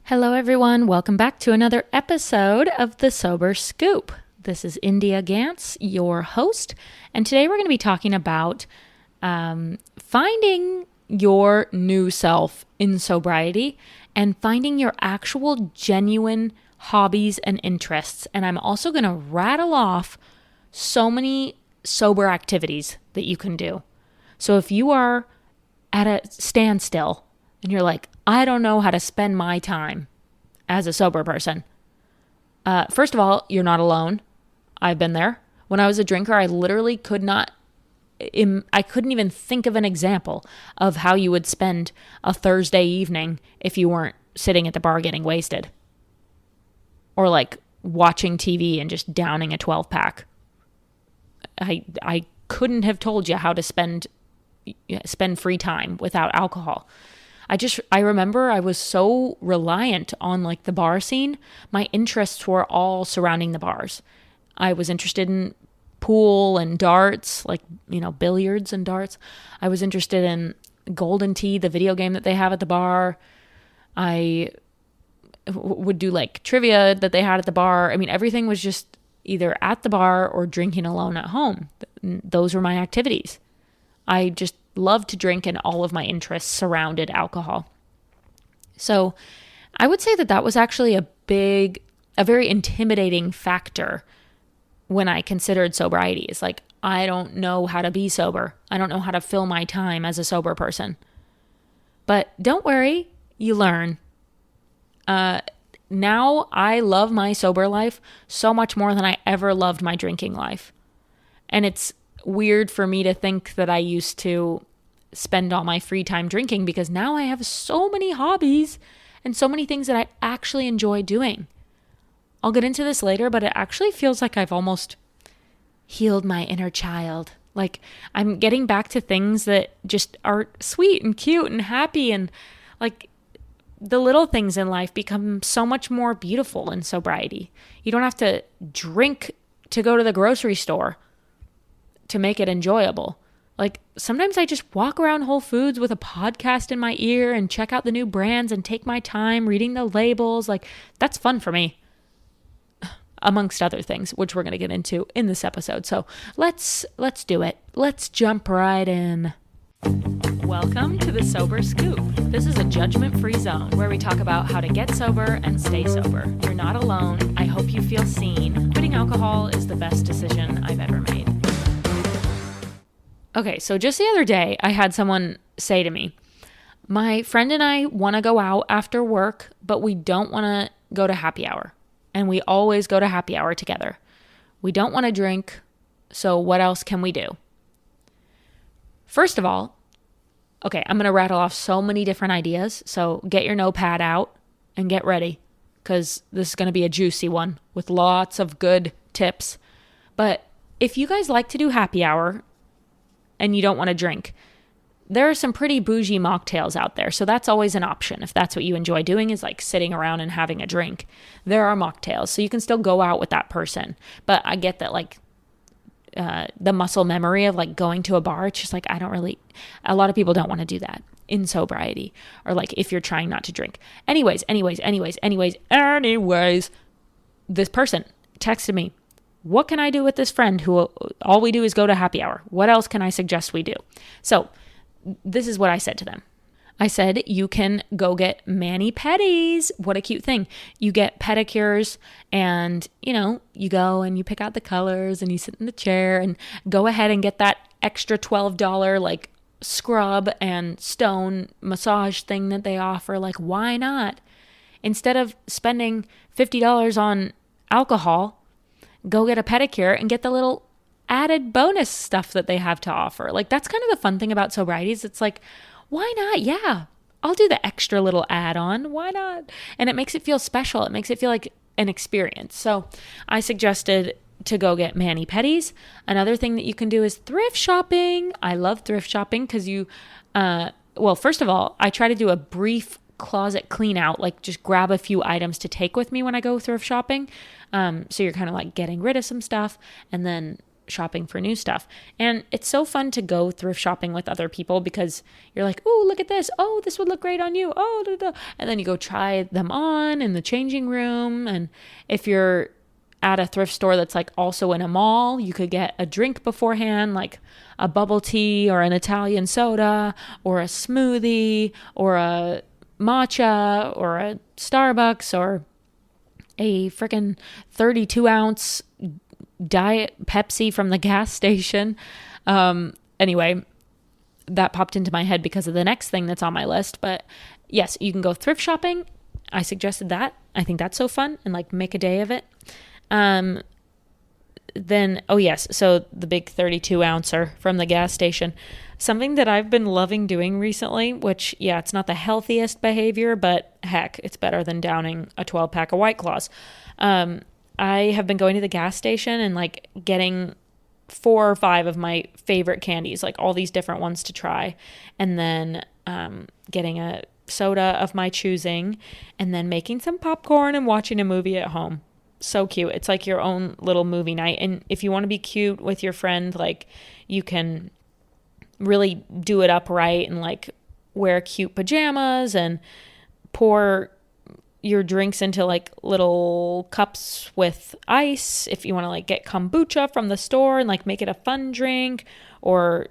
Hello, everyone. Welcome back to another episode of The Sober Scoop. This is India Gantz, your host, and today we're going to be talking about finding your new self in sobriety and finding your actual genuine hobbies and interests. And I'm also going to rattle off so many sober activities that you can do. So if you are at a standstill and you're like, I don't know how to spend my time as a sober person. First of all, you're not alone. I've been there. When I was a drinker, I literally I couldn't even think of an example of how you would spend a Thursday evening if you weren't sitting at the bar getting wasted. Or like watching TV and just downing a 12-pack. I couldn't have told you how to spend free time without alcohol. I remember I was so reliant on like the bar scene. My interests were all surrounding the bars. I was interested in pool and darts, like, billiards and darts. I was interested in Golden Tee, the video game that they have at the bar. I would do like trivia that they had at the bar. I mean, everything was just either at the bar or drinking alone at home. Those were my activities. I just loved to drink, and all of my interests surrounded alcohol. So I would say that was actually a very intimidating factor when I considered sobriety. It's like, I don't know how to be sober. I don't know how to fill my time as a sober person. But don't worry, you learn. Now I love my sober life so much more than I ever loved my drinking life. And it's weird for me to think that I used to spend all my free time drinking, because now I have so many hobbies and so many things that I actually enjoy doing. I'll get into this later, but it actually feels like I've almost healed my inner child. Like I'm getting back to things that just are sweet and cute and happy, and like the little things in life become so much more beautiful in sobriety. You don't have to drink to go to the grocery store to make it enjoyable. Like sometimes I just walk around Whole Foods with a podcast in my ear and check out the new brands and take my time reading the labels. Like that's fun for me, amongst other things, which we're going to get into in this episode. So let's do it. Let's jump right in. Welcome to the Sober Scoop. This is a judgment-free zone where we talk about how to get sober and stay sober. You're not alone. I hope you feel seen. Quitting alcohol is the best decision I've ever made. Okay, so just the other day, I had someone say to me, my friend and I want to go out after work, but we don't want to go to happy hour. And we always go to happy hour together. We don't want to drink, so what else can we do? First of all, okay, I'm going to rattle off so many different ideas, so get your notepad out and get ready, because this is going to be a juicy one with lots of good tips. But if you guys like to do happy hour and you don't want to drink, there are some pretty bougie mocktails out there. So that's always an option. If that's what you enjoy doing, is like sitting around and having a drink, there are mocktails. So you can still go out with that person. But I get that like the muscle memory of like going to a bar, it's just like, a lot of people don't want to do that in sobriety, or like if you're trying not to drink. Anyways, this person texted me, what can I do with this friend who all we do is go to happy hour? What else can I suggest we do? So this is what I said to them. I said, you can go get mani-pedis. What a cute thing. You get pedicures and, you go and you pick out the colors and you sit in the chair and go ahead and get that extra $12 like scrub and stone massage thing that they offer. Like, why not? Instead of spending $50 on alcohol, go get a pedicure and get the little added bonus stuff that they have to offer. Like that's kind of the fun thing about sobriety is it's like, why not? Yeah, I'll do the extra little add-on. Why not? And it makes it feel special. It makes it feel like an experience. So I suggested to go get mani-pedis. Another thing that you can do is thrift shopping. I love thrift shopping because first of all, I try to do a brief closet clean out, like just grab a few items to take with me when I go thrift shopping. So you're kind of like getting rid of some stuff and then shopping for new stuff. And it's so fun to go thrift shopping with other people because you're like, oh, look at this. Oh, this would look great on you. Oh, da, da. And then you go try them on in the changing room. And if you're at a thrift store that's like also in a mall, you could get a drink beforehand, like a bubble tea or an Italian soda or a smoothie or a matcha or a Starbucks or a freaking 32-ounce diet Pepsi from the gas station. Anyway, that popped into my head because of the next thing that's on my list. But yes, you can go thrift shopping. I suggested that. I think that's so fun, and like make a day of it. Then, oh yes, so the big 32-ouncer from the gas station. Something that I've been loving doing recently, which, yeah, it's not the healthiest behavior, but heck, it's better than downing a 12-pack of White Claws. I have been going to the gas station and like getting 4 or 5 of my favorite candies, like all these different ones to try, and then getting a soda of my choosing, and then making some popcorn and watching a movie at home. So cute. It's like your own little movie night. And if you want to be cute with your friend, like you can really do it up right and like wear cute pajamas and pour your drinks into like little cups with ice. If you want to like get kombucha from the store and like make it a fun drink, or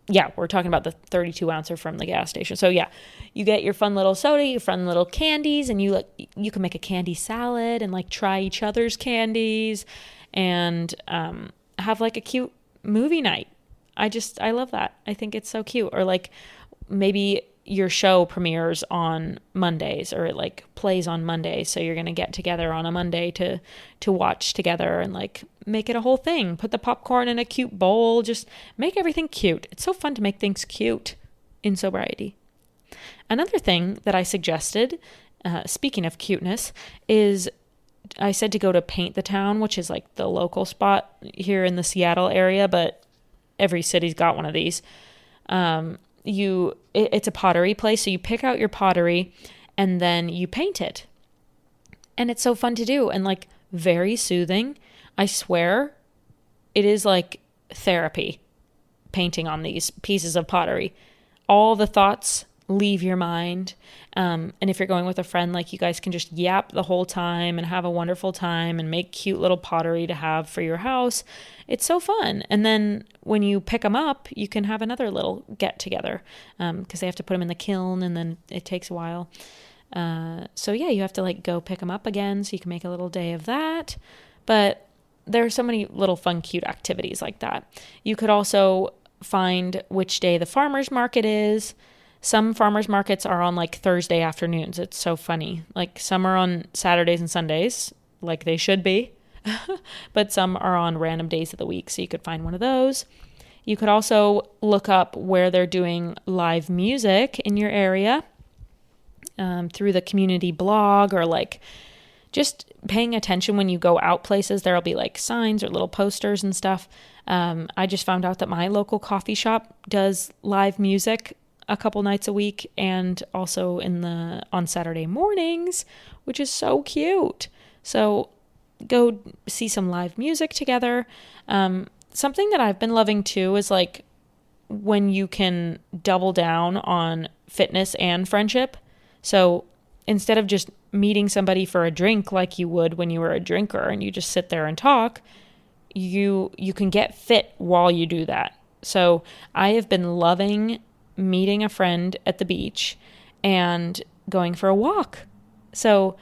yeah, we're talking about the 32-ouncer from the gas station. So yeah, you get your fun little soda, your fun little candies, and you can make a candy salad and like try each other's candies and have like a cute movie night. I love that. I think it's so cute. Or like maybe your show premieres on Mondays, or it like plays on Mondays. So you're going to get together on a Monday to watch together and like make it a whole thing. Put the popcorn in a cute bowl. Just make everything cute. It's so fun to make things cute in sobriety. Another thing that I suggested, speaking of cuteness, is I said to go to Paint the Town, which is like the local spot here in the Seattle area, but every city's got one of these. It's a pottery place, so you pick out your pottery and then you paint it. And it's so fun to do and like very soothing. I swear it is like therapy painting on these pieces of pottery. All the thoughts leave your mind. And if you're going with a friend, like you guys can just yap the whole time and have a wonderful time and make cute little pottery to have for your house. It's so fun. And then when you pick them up, you can have another little get together because they have to put them in the kiln and then it takes a while. So yeah, you have to like go pick them up again so you can make a little day of that. But there are so many little fun, cute activities like that. You could also find which day the farmer's market is. Some farmers markets are on like Thursday afternoons. It's so funny. Like some are on Saturdays and Sundays, like they should be, but some are on random days of the week. So you could find one of those. You could also look up where they're doing live music in your area through the community blog, or like just paying attention when you go out places. There'll be like signs or little posters and stuff. I just found out that my local coffee shop does live music a couple nights a week, and also on Saturday mornings, which is so cute. So go see some live music together. Something that I've been loving too is like when you can double down on fitness and friendship. So instead of just meeting somebody for a drink like you would when you were a drinker and you just sit there and talk, you can get fit while you do that. So I have been loving meeting a friend at the beach and going for a walk. So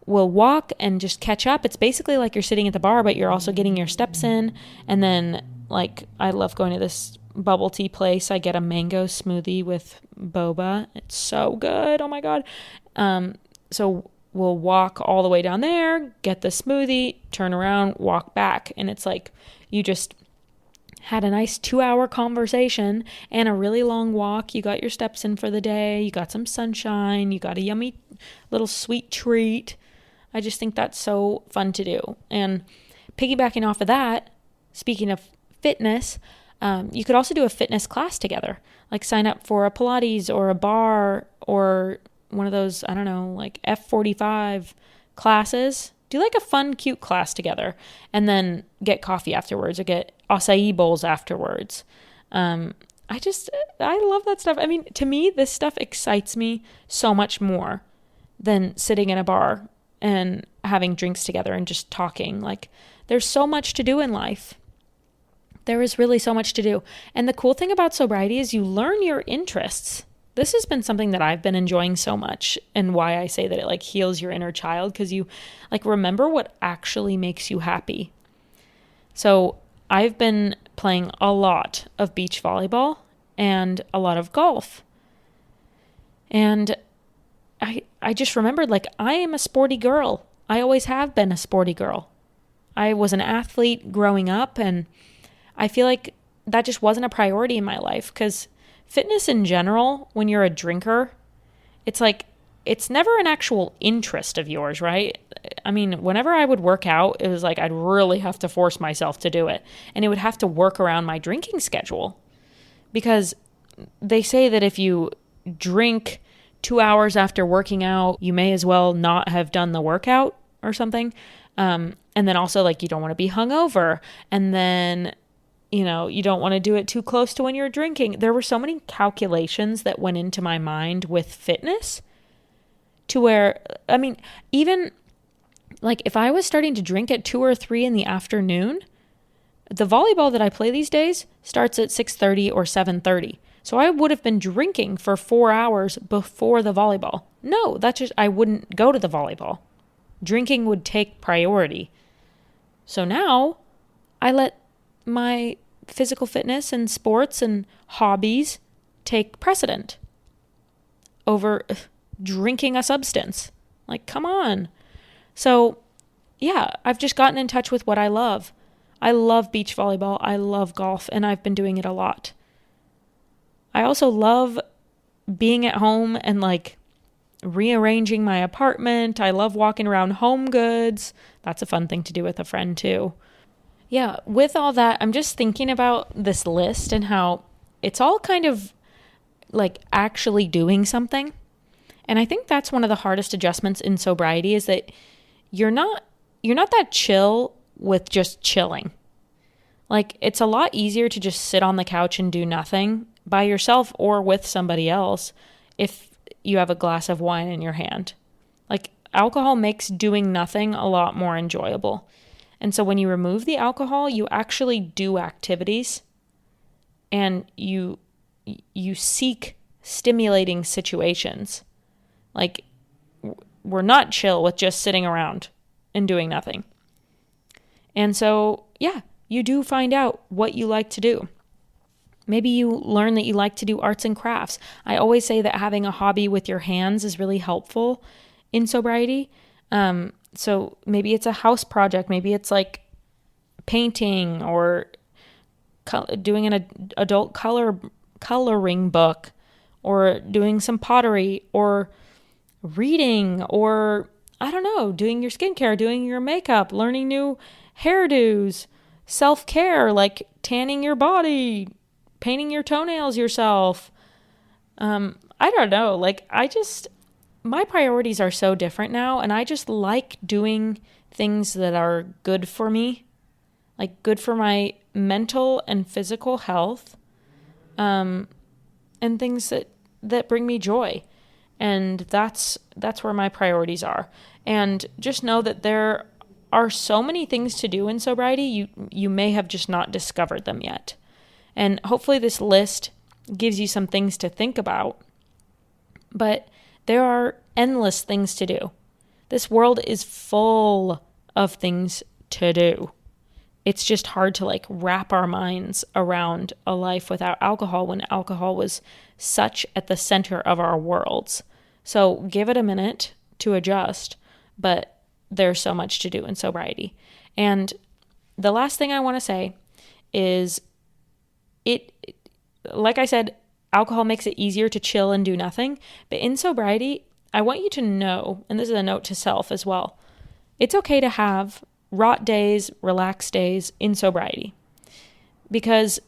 we'll walk and just catch up. It's basically like you're sitting at the bar, but you're also getting your steps in. And then like I love going to this bubble tea place. I get a mango smoothie with boba. It's so good. Oh my God. So we'll walk all the way down there, get the smoothie, turn around, walk back. And it's like you just had a nice 2-hour conversation and a really long walk. You got your steps in for the day. You got some sunshine. You got a yummy little sweet treat. I just think that's so fun to do. And piggybacking off of that, speaking of fitness, you could also do a fitness class together. Like sign up for a Pilates or a bar or one of those, I don't know, like F45 classes. Do like a fun, cute class together and then get coffee afterwards, or get acai bowls afterwards. I love that stuff. I mean, to me, this stuff excites me so much more than sitting in a bar and having drinks together and just talking. Like, there's so much to do in life. There is really so much to do. And the cool thing about sobriety is you learn your interests. This has been something that I've been enjoying so much, and why I say that it like heals your inner child, because you like remember what actually makes you happy. So I've been playing a lot of beach volleyball and a lot of golf. And I just remembered, like, I am a sporty girl. I always have been a sporty girl. I was an athlete growing up, and I feel like that just wasn't a priority in my life, because fitness in general, when you're a drinker, it's like, it's never an actual interest of yours, right? I mean, whenever I would work out, it was like I'd really have to force myself to do it. And it would have to work around my drinking schedule, because they say that if you drink 2 hours after working out, you may as well not have done the workout or something. And then also, like, you don't want to be hungover. And then, you know, you don't want to do it too close to when you're drinking. There were so many calculations that went into my mind with fitness, to where, I mean, even like if I was starting to drink at 2 or 3 in the afternoon, the volleyball that I play these days starts at 6:30 or 7:30. So I would have been drinking for 4 hours before the volleyball. No, that's just, I wouldn't go to the volleyball. Drinking would take priority. So now I let my physical fitness and sports and hobbies take precedent over drinking a substance. Like, come on. So yeah, I've just gotten in touch with what I love. I love beach volleyball. I love golf, and I've been doing it a lot. I also love being at home and like rearranging my apartment. I love walking around Home Goods. That's a fun thing to do with a friend too. Yeah, with all that, I'm just thinking about this list and how it's all kind of like actually doing something. And I think that's one of the hardest adjustments in sobriety, is that you're not that chill with just chilling. Like, it's a lot easier to just sit on the couch and do nothing by yourself or with somebody else if you have a glass of wine in your hand. Like, alcohol makes doing nothing a lot more enjoyable. And so when you remove the alcohol, you actually do activities, and you seek stimulating situations. Like, we're not chill with just sitting around and doing nothing. And so, yeah, you do find out what you like to do. Maybe you learn that you like to do arts and crafts. I always say that having a hobby with your hands is really helpful in sobriety. So maybe it's a house project. Maybe it's like painting, or doing an adult coloring book, or doing some pottery, or reading, or I don't know, doing your skincare, doing your makeup, learning new hairdos, self-care, like tanning your body, painting your toenails yourself. I don't know, like my priorities are so different now, and I just like doing things that are good for me, like good for my mental and physical health, and things that bring me joy. And that's where my priorities are. And just know that there are so many things to do in sobriety. You may have just not discovered them yet. And hopefully this list gives you some things to think about. But there are endless things to do. This world is full of things to do. It's just hard to like wrap our minds around a life without alcohol, when alcohol was such at the center of our worlds. So give it a minute to adjust, but there's so much to do in sobriety. And the last thing I want to say is like I said, alcohol makes it easier to chill and do nothing. But in sobriety, I want you to know, and this is a note to self as well, it's okay to have rot days, relaxed days in sobriety. Because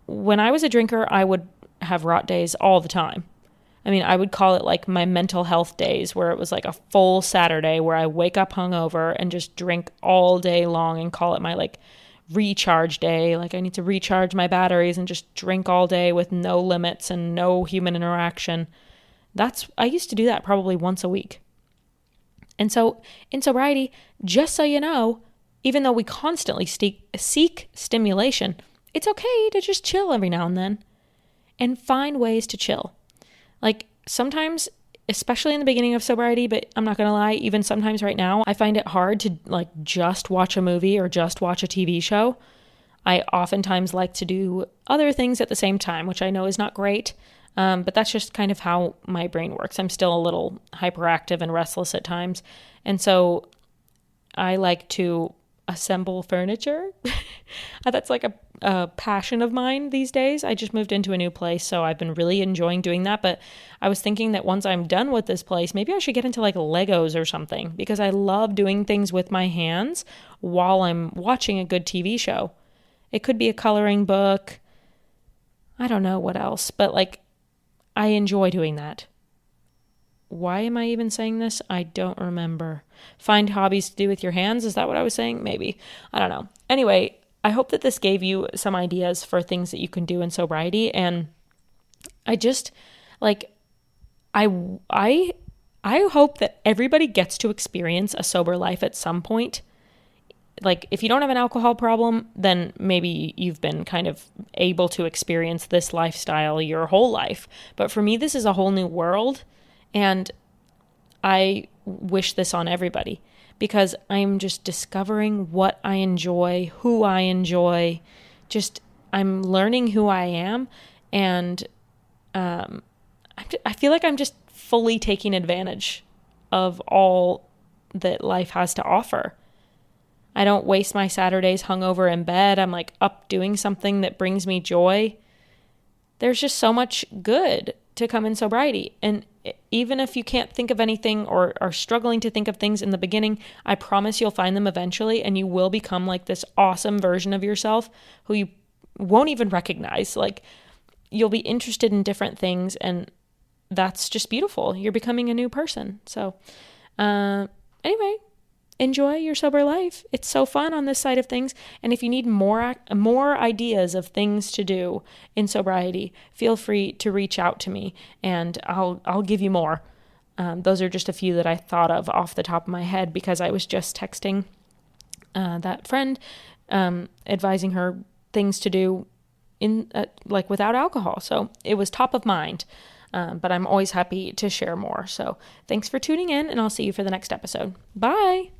when I was a drinker, I would have rot days all the time. I mean, I would call it like my mental health days, where it was like a full Saturday where I wake up hungover and just drink all day long, and call it my like recharge day. Like I need to recharge my batteries and just drink all day with no limits and no human interaction. I used to do that probably once a week. And so in sobriety, just so you know, even though we constantly seek stimulation, it's okay to just chill every now and then and find ways to chill. Like sometimes, especially in the beginning of sobriety, but I'm not going to lie, even sometimes right now, I find it hard to like just watch a movie or just watch a TV show. I oftentimes like to do other things at the same time, which I know is not great. But that's just kind of how my brain works. I'm still a little hyperactive and restless at times. And so I like to assemble furniture. That's like a passion of mine these days. I just moved into a new place, so I've been really enjoying doing that. But I was thinking that once I'm done with this place, maybe I should get into like Legos or something, because I love doing things with my hands while I'm watching a good TV show. It could be a coloring book. I don't know what else, but like I enjoy doing that. Why am I even saying this? I don't remember. Find hobbies to do with your hands. Is that what I was saying? Maybe. I don't know. Anyway, I hope that this gave you some ideas for things that you can do in sobriety. And I just like, I hope that everybody gets to experience a sober life at some point. Like if you don't have an alcohol problem, then maybe you've been kind of able to experience this lifestyle your whole life. But for me, this is a whole new world. And I wish this on everybody because I'm just discovering what I enjoy, who I enjoy. I'm learning who I am. And I feel like I'm just fully taking advantage of all that life has to offer. I don't waste my Saturdays hungover in bed. I'm like up doing something that brings me joy. There's just so much good to come in sobriety. And even if you can't think of anything or are struggling to think of things in the beginning, I promise you'll find them eventually and you will become like this awesome version of yourself who you won't even recognize. Like you'll be interested in different things and that's just beautiful. You're becoming a new person. So anyway, enjoy your sober life. It's so fun on this side of things. And if you need more ideas of things to do in sobriety, feel free to reach out to me and I'll give you more. Those are just a few that I thought of off the top of my head because I was just texting that friend, advising her things to do in like without alcohol. So it was top of mind. But I'm always happy to share more. So thanks for tuning in and I'll see you for the next episode. Bye.